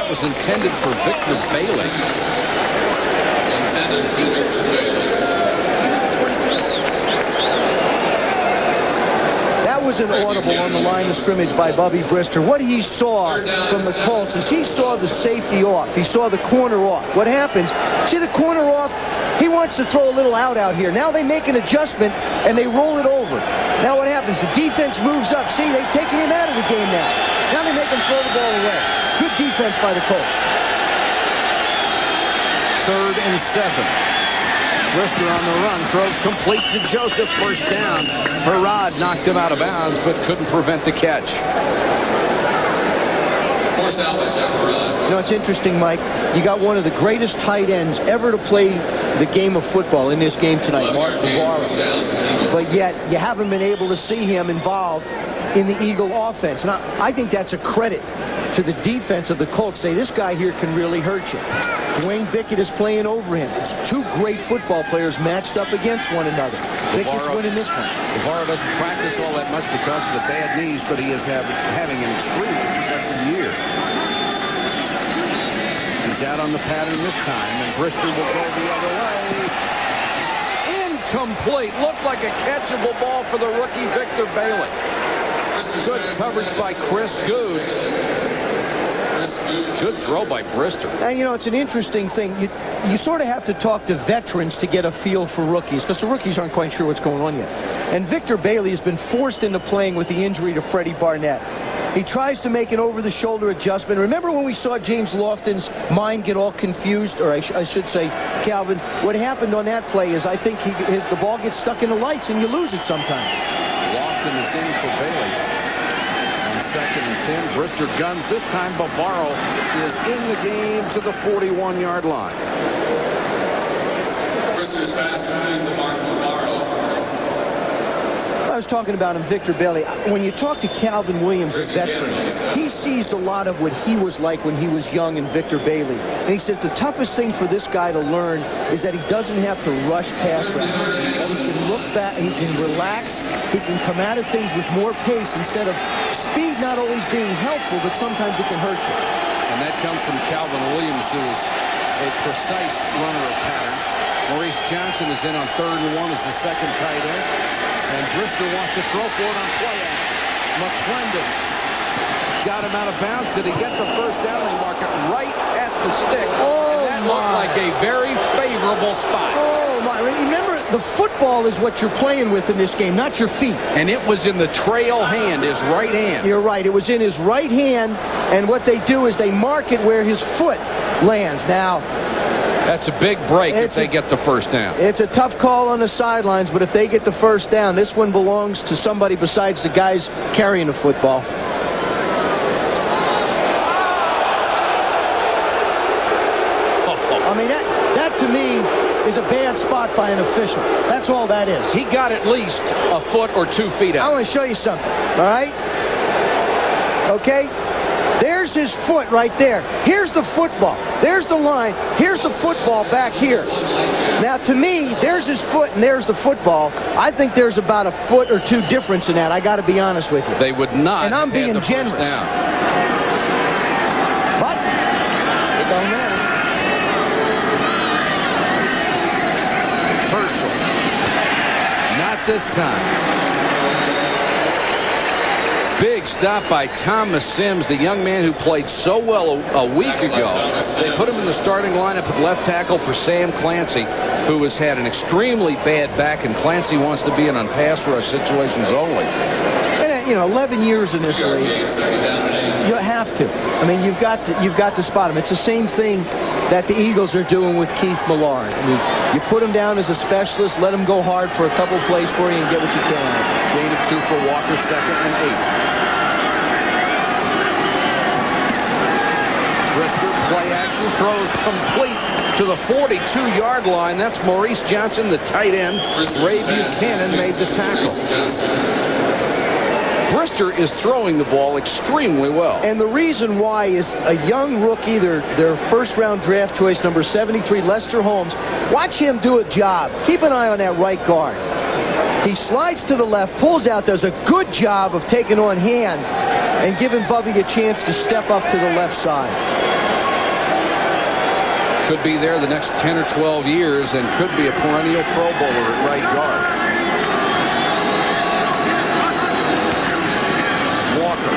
that was intended for Victor Bailey. That was an audible on the line of scrimmage by Bubby Brister. What he saw from the Colts is he saw the safety off. He saw the corner off. What happens? See the corner off? He wants to throw a little out here. Now they make an adjustment, and they roll it over. Now what happens? The defense moves up. See, they've taken him out of the game now. Now they make him throw the ball away. Good defense by the Colts. 3rd and 7. Brister on the run, throws complete to Joseph, first down. Harrod knocked him out of bounds, but couldn't prevent the catch. You know, it's interesting, Mike. You got one of the greatest tight ends ever to play the game of football in this game tonight, Mark Navarro. But yet, you haven't been able to see him involved in the Eagle offense. Now, I think that's a credit to the defense of the Colts. Say, this guy here can really hurt you. Dwayne Bickett is playing over him. It's two great football players matched up against one another. Bickett's winning this one. Navarro doesn't practice all that much because of the bad knees, but he is having an extremely productive year. He's out on the pattern this time, and Brister will go the other way. Incomplete. Looked like a catchable ball for the rookie Victor Bailey. Good coverage by Chris Good. Good throw by Brister. And, you know, it's an interesting thing. You sort of have to talk to veterans to get a feel for rookies, because the rookies aren't quite sure what's going on yet. And Victor Bailey has been forced into playing with the injury to Freddie Barnett. He tries to make an over-the-shoulder adjustment. Remember when we saw James Lofton's mind get all confused, or I should say, Calvin, what happened on that play is I think the ball gets stuck in the lights and you lose it sometimes. Lofton is in for Bailey. 2nd and 10. Brister guns. This time Bavaro is in the game to the 41-yard line. Brister's pass complete to Mark Bavaro. I was talking about him, Victor Bailey. When you talk to Calvin Williams, a veteran, he sees a lot of what he was like when he was young in Victor Bailey. And he says the toughest thing for this guy to learn is that he doesn't have to rush pass routes. He can look back, he can relax, he can come at things with more pace instead of speed not always being helpful, but sometimes it can hurt you. And that comes from Calvin Williams, who is a precise runner of pattern. Maurice Johnson is in on 3rd and 1 as the second tight end. And Brister wants to throw for it on play action. McClendon got him out of bounds. Did he get the first down? They mark it right at the stick. Oh, and that looked like a very favorable spot. Oh, my. Remember, the football is what you're playing with in this game, not your feet. And it was in the trail hand, his right hand. You're right. It was in his right hand, and what they do is they mark it where his foot lands. Now, that's a big break if they get the first down. It's a tough call on the sidelines, but if they get the first down, this one belongs to somebody besides the guys carrying the football. I mean, that to me is a bad spot by an official. That's all that is. He got at least a foot or 2 feet out. I want to show you something, all right? Okay? There's his foot right there. Here's the football. There's the line. Here's the football back here. Now, to me, there's his foot and there's the football. I think there's about a foot or 2 difference in that. I got to be honest with you. They would not. And I'm being generous. But it don't matter. Herschel. Not this time. Big stop by Thomas Sims, the young man who played so well a week ago. They put him in the starting lineup at left tackle for Sam Clancy, who has had an extremely bad back, and Clancy wants to be in on pass rush situations only. And, you know, 11 years in this league, you have to. I mean, you've got to spot him. It's the same thing that the Eagles are doing with Keith Millard. I mean, you put him down as a specialist, let him go hard for a couple plays for you, and get what you can. Gain of 2 for Walker, 2nd and 8. Brister, play action, throws complete to the 42-yard line. That's Maurice Johnson, the tight end. Ray Buchanan made the tackle. Brister is throwing the ball extremely well. And the reason why is a young rookie, their first-round draft choice, number 73, Lester Holmes. Watch him do a job. Keep an eye on that right guard. He slides to the left, pulls out, does a good job of taking on hand and giving Bubby a chance to step up to the left side. Could be there the next 10 or 12 years and could be a perennial Pro Bowler at right guard. Walker.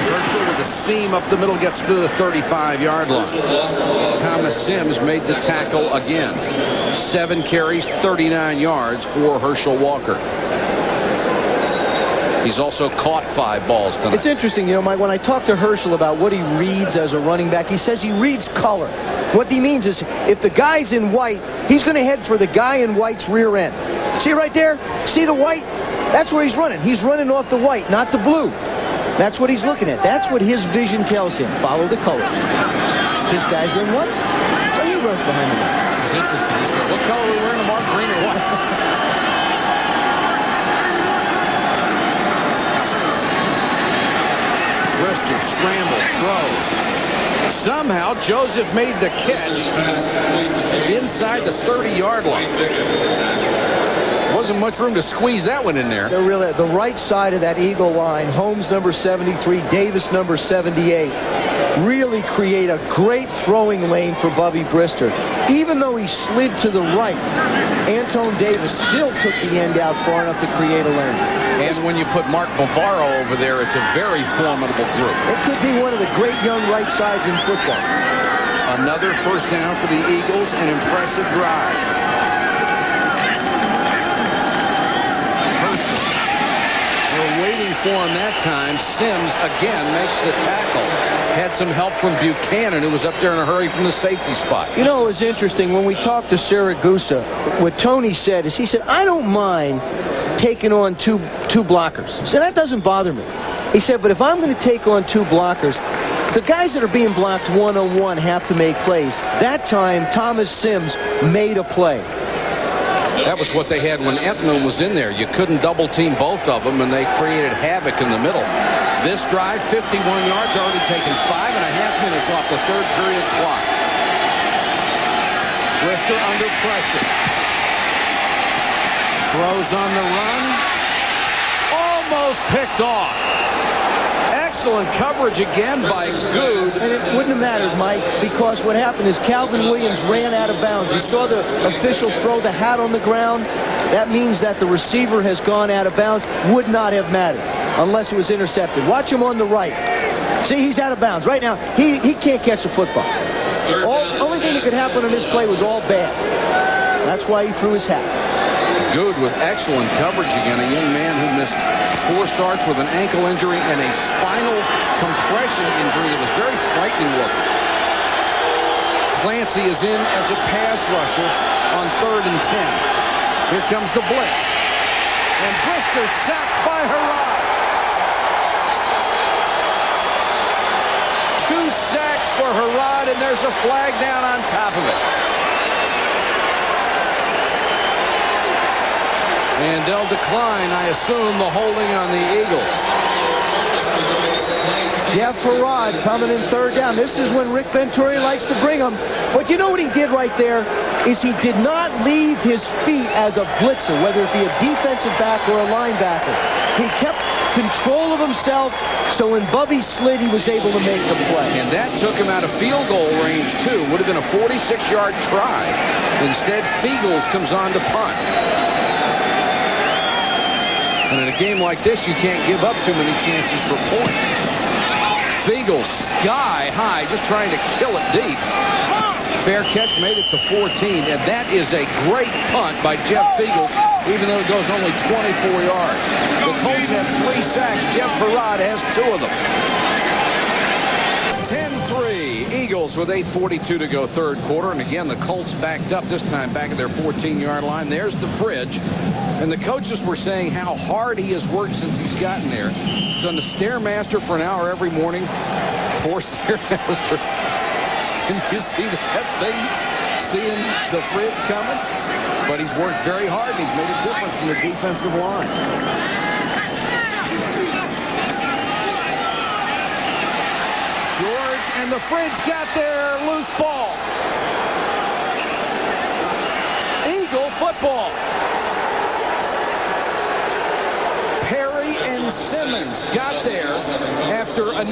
Herschel with a seam up the middle, gets to the 35-yard line. Thomas Sims made the tackle again. 7 carries, 39 yards for Herschel Walker. He's also caught 5 balls tonight. It's interesting, you know, Mike, when I talk to Herschel about what he reads as a running back, he says he reads color. What he means is if the guy's in white, he's going to head for the guy in white's rear end. See right there? See the white? That's where he's running. He's running off the white, not the blue. That's what he's looking at. That's what his vision tells him. Follow the color. This guy's in white, so he runs behind the white. It's interesting. He said, what color are we wearing tomorrow? Green or white? Brister scrambles, throws. Somehow Joseph made the catch inside the 30-yard line. Wasn't much room to squeeze that one in there. Really, the right side of that Eagle line, Holmes number 73, Davis number 78, really create a great throwing lane for Bubby Brister. Even though he slid to the right, Antone Davis still took the end out far enough to create a lane. And when you put Mark Bavaro over there, it's a very formidable group. It could be one of the great young right sides in football. Another first down for the Eagles, an impressive drive. We're waiting for him that time. Sims again makes the tackle. Had some help from Buchanan, who was up there in a hurry from the safety spot. You know, it was interesting when we talked to Siragusa. What Tony said is, he said, I don't mind taking on two blockers. He said, that doesn't bother me. He said, but if I'm going to take on 2 blockers, the guys that are being blocked one-on-one have to make plays. That time, Thomas Sims made a play. That was what they had when Entman was in there. You couldn't double-team both of them, and they created havoc in the middle. This drive, 51 yards, already taken 5.5 minutes off the third period clock. Brister under pressure. Throws on the run. Almost picked off. Excellent coverage again by Good. And it wouldn't have mattered, Mike, because what happened is Calvin Williams ran out of bounds. You saw the official throw the hat on the ground. That means that the receiver has gone out of bounds. Would not have mattered unless it was intercepted. Watch him on the right. See, he's out of bounds. Right now, he can't catch the football. Only thing that could happen on this play was all bad. That's why he threw his hat. Good with excellent coverage again. A young man who missed 4 starts with an ankle injury and a spinal compression injury. It was very frightening looking. Clancy is in as a pass rusher on 3rd and 10. Here comes the blitz. And Brister sacked by Harrod. 2 sacks for Harrod, and there's a flag down on top of it. And they'll decline, I assume, the holding on the Eagles. Jeff Harrod coming in 3rd down. This is when Rick Venturi likes to bring him. But you know what he did right there is he did not leave his feet as a blitzer, whether it be a defensive back or a linebacker. He kept control of himself, so when Bubby slid, he was able to make the play. And that took him out of field goal range, too. Would have been a 46-yard try. Instead, Fiegels comes on to punt. And in a game like this, you can't give up too many chances for points. Fiegels sky high, just trying to kill it deep. Fair catch, made it to 14, and that is a great punt by Jeff Fiegels, even though it goes only 24 yards. The Colts have 3 sacks. Jeff Harrod has 2 of them. 10-3, Eagles with 8:42 to go, 3rd quarter, and again the Colts backed up, this time back at their 14-yard line. There's the bridge. And the coaches were saying how hard he has worked since he's gotten there. He's on the Stairmaster for an hour every morning. Poor Stairmaster. Can you see that thing? Seeing the fridge coming? But he's worked very hard. He's made a difference in the defensive line. George and the fridge got there. Loose ball. Eagle football. Perry and Simmons got there after a